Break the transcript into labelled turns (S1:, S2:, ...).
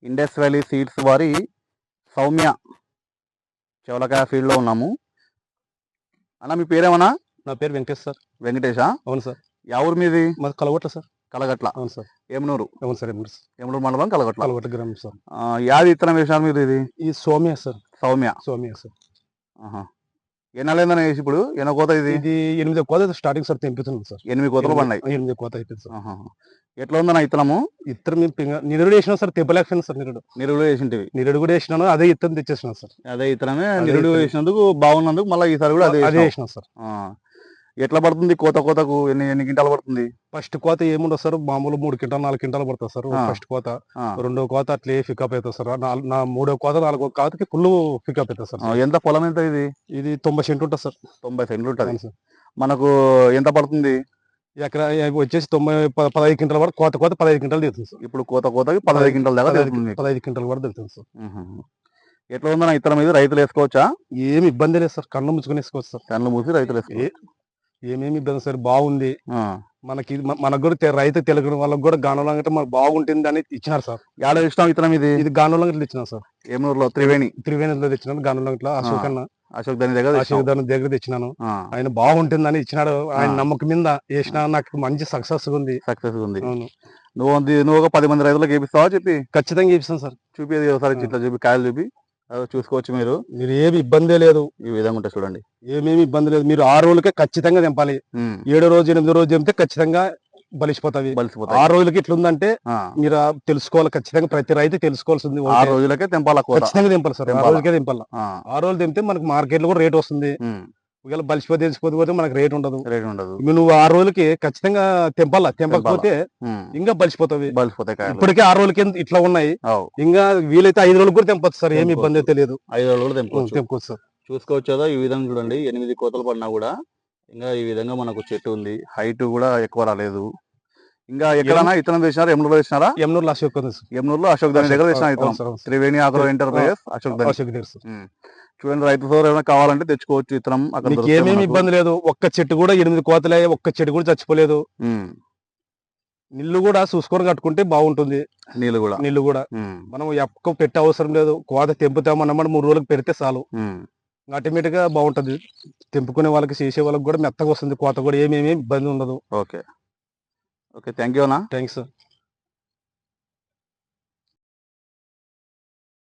S1: Indus valley seeds వారి సౌమ్య చెవలకాయ ఫీల్డ్లో ఉన్నాము. అన్న మీ పేరేమన్నా?
S2: నా పేరు వెంకటేష్ సార్.
S1: వెంకటేషా?
S2: అవును సార్.
S1: ఎవరు మీది?
S2: మాది కలగొట్ల సార్.
S1: కలగట్ల.
S2: అవును సార్.
S1: ఎమ్నూరు.
S2: అవును సార్.
S1: ఎమ్నూరు మండలం కలగట్ల.
S2: కలగొట్ల గ్రామం సార్.
S1: యాది విత్తనం వేసినారు మీరు? ఇది
S2: ఈ సౌమ్య సార్.
S1: సౌమ్య
S2: సార్.
S1: ఎన్నాళ్ళైందని వేసి ఇప్పుడు? ఎన్నో కోత ఇది?
S2: ఇది 8వ కోత స్టార్టింగ్ సార్. తెంపుతున్నాం సార్.
S1: 8 కోతలు పడినాయి.
S2: 8వ కోత అయిపోయింది సార్.
S1: ఎట్లా ఉందన్న ఇత్తనము?
S2: ఇత్తనం నిరుడు వేసినా సార్. తెప్పలేకపోయినా సార్. నిరుడు
S1: వేసింటివి?
S2: నిరుడు కూడా వేసినాను. అదే ఇత్తనం తెచ్చేసినాను సార్.
S1: అదే ఇత్తనమే నిరుడు వేసినందుకు బాగున్నందుకు మళ్ళీ ఈసారి కూడా అదే
S2: వేసినాం సార్.
S1: ఎట్లా పడుతుంది కోతకు? ఎన్ని క్వింటాలు పడుతుంది?
S2: ఫస్ట్ కోత ఏముండదు సార్. మామూలు 3 క్వింటాలు 4 క్వింటాలు పడుతుంది సార్ ఫస్ట్ కోత. రెండో కోత అట్లే పికప్ అవుతుంది సార్. మూడో కోత 4వ కోతకి ఫుల్ పికప్ అవుతుంది సార్.
S1: ఎంత పొలం ఎంత ఇది?
S2: ఇది 90 సెంట్లు ఉంటుంది సార్.
S1: 90 సెంట్లు ఉంటుంది సార్. మనకు ఎంత పడుతుంది?
S2: ఎకరా వచ్చేసి 15 క్వింటాల వరకు కోత 15 క్వింటాలు దిగుతుంది సార్.
S1: ఇప్పుడు కోతకి 15 క్వింటాల దాకా
S2: 15 క్వింటాల వరకు దిగుతుంది సార్.
S1: ఎట్లా ఉందన్న ఇత్తనం మీద? రైతులు వేసుకోవచ్చా?
S2: ఏమి ఇబ్బంది లేదు సార్. కళ్ళు మూసుకొని వేసుకోవచ్చు సార్.
S1: కళ్ళు మూసి రైతులు వేసుకోవచ్చు.
S2: ఏమేమి ఇబ్బంది సార్. బాగుంది. మనకు కూడా రైతు తెలుగు వాళ్ళకి కూడా గానంలో మనకు బాగుంటుంది అని ఇచ్చినారు సార్.
S1: ఏడ ఇష్టం ఇత్తనం ఇది?
S2: ఇది గానంలో ఇచ్చినారు సార్.
S1: ఏమూరులో త్రివేణిలో
S2: తెచ్చినాను. గానంలో
S1: అశోక్ దాని
S2: దగ్గర తెచ్చినాను. ఆయన బాగుంటుందని ఇచ్చినాడు. ఆయన నమ్మకం మీద వేసిన నాకు మంచి సక్సెస్ ఉంది.
S1: నువ్వు ఒక 10 మంది రైతులకు వేపిస్తావా? చెప్పి
S2: ఖచ్చితంగా వేపిస్తాను సార్.
S1: చూపి ఒకసారి ఇట్లా చూపి కాయలు చూపి చూసుకోవచ్చు. మీరు
S2: ఏమి ఇబ్బంది లేదు.
S1: ఈ విధంగా ఉంటుంది చూడండి.
S2: ఏమేమి ఇబ్బంది లేదు. మీరు 6 రోజులకే ఖచ్చితంగా తెంపాలి. 7వ రోజు 8వ రోజు తెంపితే ఖచ్చితంగా బలిసిపోతాయి. 6 రోజులకి ఇట్లుందంటే మీరు తెలుసుకోవాలి. ఖచ్చితంగా ప్రతి రైతు తెలుసుకోవాల్సింది.
S1: 6 రోజులకే తెంపాలి.
S2: ఖచ్చితంగా తెంపాలి సార్. 6 రోజులకే తెంపాలి. 6 రోజులు తెంపితే మనకు మార్కెట్ లో కూడా రేట్ వస్తుంది. ఒకవేళ బలిసిపోతే తెలిసిపోతే మనకు రేట్ ఉండదు. నువ్వు 6 రోజులకి ఖచ్చితంగా తెంపాలా. తెంపకపోతే ఇంకా బలిసిపోతాయి. ఇప్పటికే 6 రోజులకి ఇట్లా ఉన్నాయి. ఇంకా వీలైతే 5 రోజులు కూడా తెంపొచ్చు సార్. ఏమి ఇబ్బంది అయితే లేదు.
S1: 5 రోజులు తెంపుకోవచ్చు
S2: సార్.
S1: చూసుకోవచ్చు కదా. ఈ విధంగా చూడండి. 8 కోతలు పడినా కూడా ఇంకా ఈ విధంగా మనకు చెట్టు ఉంది. హైట్ కూడా ఎక్కువ రాలేదు. ఇంకా ఎక్కడన్నా ఇతనం వేసినారా? ఎమ్నూరులో వేసినారా?
S2: ఎమ్నూరులో
S1: అశోక్ దాని దగ్గర వేసిన ఇతనం. త్రివేణి ఆగ్రో ఎంటర్ప్రైజెస్ అశోక్ దాని. చూడండి, రైతు సోదరు ఏమైనా కావాలంటే తెచ్చుకోవచ్చు ఇతనం. అక్కడ
S2: ఏమేమి ఇబ్బంది లేదు. ఒక్క చెట్టు కూడా 8 కోతలే. ఒక్క చెట్టు కూడా చచ్చిపోలేదు. నీళ్లు కూడా చూసుకొని కట్టుకుంటే బాగుంటుంది. నీళ్లు కూడా మనం ఎక్కువ పెట్టే అవసరం లేదు. కోత తెంపుతామన్నమాట 3 రోజులకు పెడితే చాలు. ఆటోమేటిక్ గా బాగుంటది. తెంపుకునే వాళ్ళకి చేసే వాళ్ళకి కూడా మెత్తగా వస్తుంది. కోత కూడా ఏమేమి ఇబ్బంది ఉండదు.
S1: ఓకే థ్యాంక్ యూ అన్న.
S2: Thanks sir.